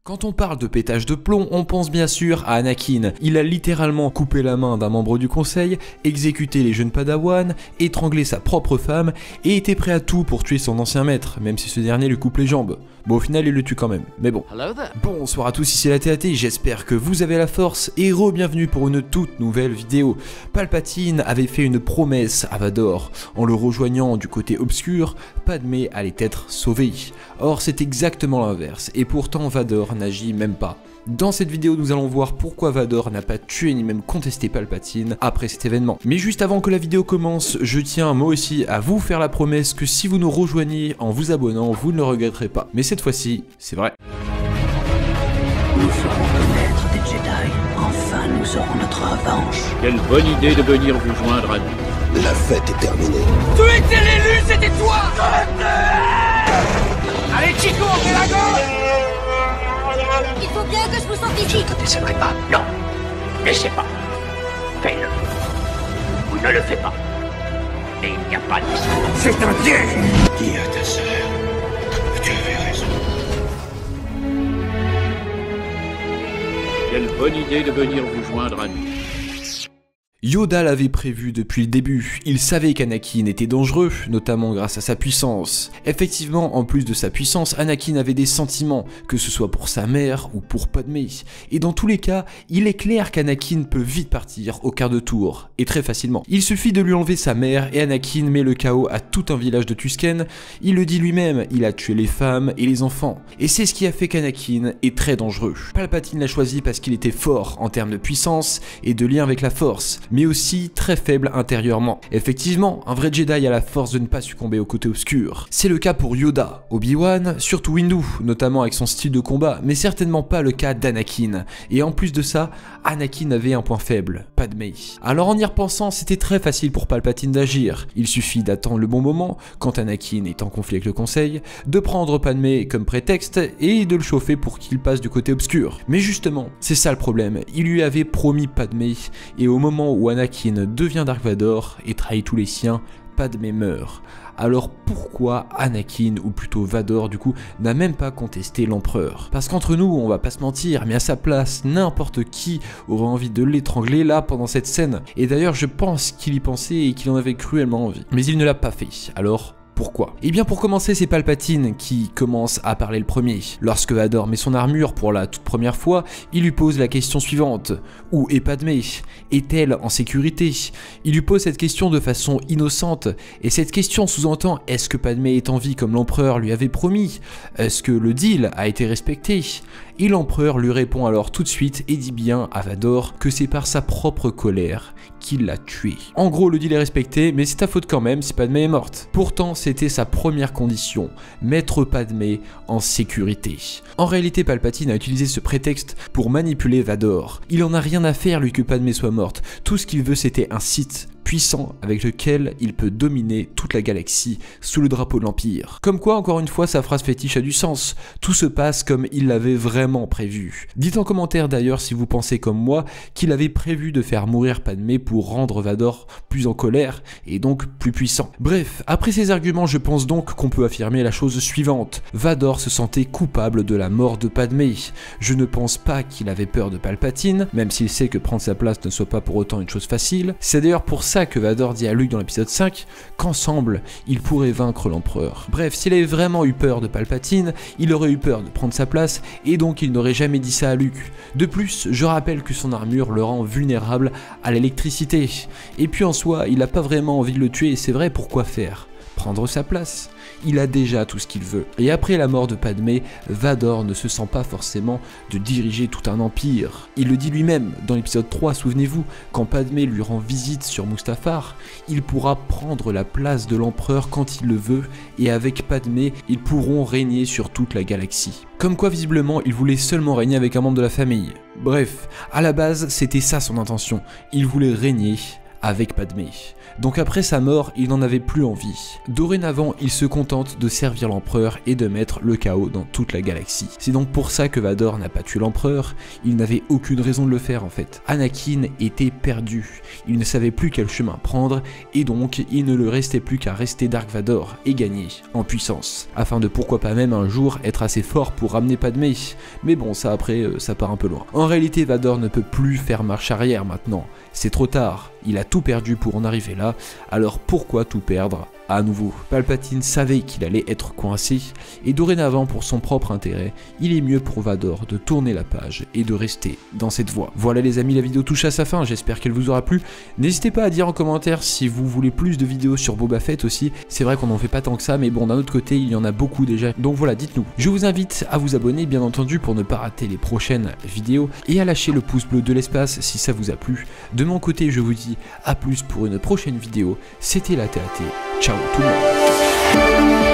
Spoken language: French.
Quand on parle de pétage de plomb, on pense bien sûr à Anakin. Il a littéralement coupé la main d'un membre du conseil, exécuté les jeunes Padawan, étranglé sa propre femme et était prêt à tout pour tuer son ancien maître, même si ce dernier lui coupe les jambes. Bon, au final, il le tue quand même, mais bon. Bonsoir à tous, ici la TAT, j'espère que vous avez la force et re-bienvenue pour une toute nouvelle vidéo. Palpatine avait fait une promesse à Vador. En le rejoignant du côté obscur, Padmé allait être sauvée. Or, c'est exactement l'inverse, et pourtant Vador n'agit même pas. Dans cette vidéo, nous allons voir pourquoi Vador n'a pas tué ni même contesté Palpatine après cet événement. Mais juste avant que la vidéo commence, je tiens moi aussi à vous faire la promesse que si vous nous rejoignez en vous abonnant, vous ne le regretterez pas. Mais cette fois-ci, c'est vrai. Nous serons les maîtres des Jedi. Enfin, nous aurons notre revanche. Quelle bonne idée de venir vous joindre à nous. La fête est terminée. Tu étais l'élu, c'était toi. Allez Chico, on fait la gauche. Il faut bien que je vous sorte d'ici. Je ne te décevrai pas. Non. N'essaie pas. Fais-le. Ou ne le fais pas. Et il n'y a pas de discours. C'est un piège. Dis à ta sœur que tu avais raison. Quelle bonne idée de venir vous joindre à nous. Yoda l'avait prévu depuis le début, il savait qu'Anakin était dangereux, notamment grâce à sa puissance. Effectivement, en plus de sa puissance, Anakin avait des sentiments, que ce soit pour sa mère ou pour Padmé. Et dans tous les cas, il est clair qu'Anakin peut vite partir au quart de tour, et très facilement. Il suffit de lui enlever sa mère et Anakin met le chaos à tout un village de Tusken. Il le dit lui-même, il a tué les femmes et les enfants. Et c'est ce qui a fait qu'Anakin est très dangereux. Palpatine l'a choisi parce qu'il était fort en termes de puissance et de lien avec la force, mais aussi très faible intérieurement. Effectivement, un vrai Jedi a la force de ne pas succomber au côté obscur. C'est le cas pour Yoda, Obi-Wan, surtout Windu, notamment avec son style de combat, mais certainement pas le cas d'Anakin. Et en plus de ça, Anakin avait un point faible, Padmé. Alors en y repensant, c'était très facile pour Palpatine d'agir. Il suffit d'attendre le bon moment, quand Anakin est en conflit avec le Conseil, de prendre Padmé comme prétexte et de le chauffer pour qu'il passe du côté obscur. Mais justement, c'est ça le problème, il lui avait promis Padmé, et au moment où Anakin devient Dark Vador et trahit tous les siens, Padmé meurt. Alors pourquoi Anakin, ou plutôt Vador du coup, n'a même pas contesté l'empereur? Parce qu'entre nous, on va pas se mentir, mais à sa place, n'importe qui aurait envie de l'étrangler là pendant cette scène. Et d'ailleurs, je pense qu'il y pensait et qu'il en avait cruellement envie. Mais il ne l'a pas fait, alors... pourquoi? Eh bien pour commencer, c'est Palpatine qui commence à parler le premier. Lorsque Vador met son armure pour la toute première fois, il lui pose la question suivante. Où est Padmé? Est-elle en sécurité? Il lui pose cette question de façon innocente, et cette question sous-entend: est-ce que Padmé est en vie comme l'empereur lui avait promis? Est-ce que le deal a été respecté? Et l'empereur lui répond alors tout de suite et dit bien à Vador que c'est par sa propre colère qu'il l'a tué. En gros, le deal est respecté, mais c'est ta faute quand même si Padmé est morte. Pourtant, c'était sa première condition, mettre Padmé en sécurité. En réalité, Palpatine a utilisé ce prétexte pour manipuler Vador. Il en a rien à faire lui que Padmé soit morte. Tout ce qu'il veut, c'était un Sith puissant avec lequel il peut dominer toute la galaxie sous le drapeau de l'Empire. Comme quoi, encore une fois, sa phrase fétiche a du sens. Tout se passe comme il l'avait vraiment prévu. Dites en commentaire d'ailleurs si vous pensez comme moi qu'il avait prévu de faire mourir Padmé pour rendre Vador plus en colère et donc plus puissant. Bref, après ces arguments, je pense donc qu'on peut affirmer la chose suivante. Vador se sentait coupable de la mort de Padmé. Je ne pense pas qu'il avait peur de Palpatine, même s'il sait que prendre sa place ne soit pas pour autant une chose facile. C'est d'ailleurs pour ça que Vador dit à Luke dans l'épisode 5 qu'ensemble, ils pourraient vaincre l'empereur. Bref, s'il avait vraiment eu peur de Palpatine, il aurait eu peur de prendre sa place et donc il n'aurait jamais dit ça à Luke. De plus, je rappelle que son armure le rend vulnérable à l'électricité. Et puis en soi, il n'a pas vraiment envie de le tuer et c'est vrai, pourquoi faire? Prendre sa place. Il a déjà tout ce qu'il veut. Et après la mort de Padmé, Vador ne se sent pas forcément de diriger tout un empire. Il le dit lui-même dans l'épisode 3, souvenez-vous, quand Padmé lui rend visite sur Mustafar, il pourra prendre la place de l'empereur quand il le veut, et avec Padmé, ils pourront régner sur toute la galaxie. Comme quoi visiblement, il voulait seulement régner avec un membre de la famille. Bref, à la base, c'était ça son intention. Il voulait régner avec Padmé. Donc après sa mort, il n'en avait plus envie. Dorénavant, il se contente de servir l'empereur et de mettre le chaos dans toute la galaxie. C'est donc pour ça que Vador n'a pas tué l'empereur, il n'avait aucune raison de le faire en fait. Anakin était perdu, il ne savait plus quel chemin prendre et donc il ne lui restait plus qu'à rester Dark Vador et gagner en puissance, afin de pourquoi pas même un jour être assez fort pour ramener Padmé. Mais bon, ça après, ça part un peu loin. En réalité, Vador ne peut plus faire marche arrière maintenant, c'est trop tard, il a tout perdu pour en arriver là, alors pourquoi tout perdre à nouveau? Palpatine savait qu'il allait être coincé, et dorénavant pour son propre intérêt, il est mieux pour Vador de tourner la page et de rester dans cette voie. Voilà les amis, la vidéo touche à sa fin, j'espère qu'elle vous aura plu. N'hésitez pas à dire en commentaire si vous voulez plus de vidéos sur Boba Fett aussi, c'est vrai qu'on n'en fait pas tant que ça, mais bon d'un autre côté il y en a beaucoup déjà, donc voilà, dites-nous. Je vous invite à vous abonner bien entendu pour ne pas rater les prochaines vidéos, et à lâcher le pouce bleu de l'espace si ça vous a plu. De mon côté je vous dis à plus pour une prochaine vidéo, c'était la TAT. Ciao tout le monde.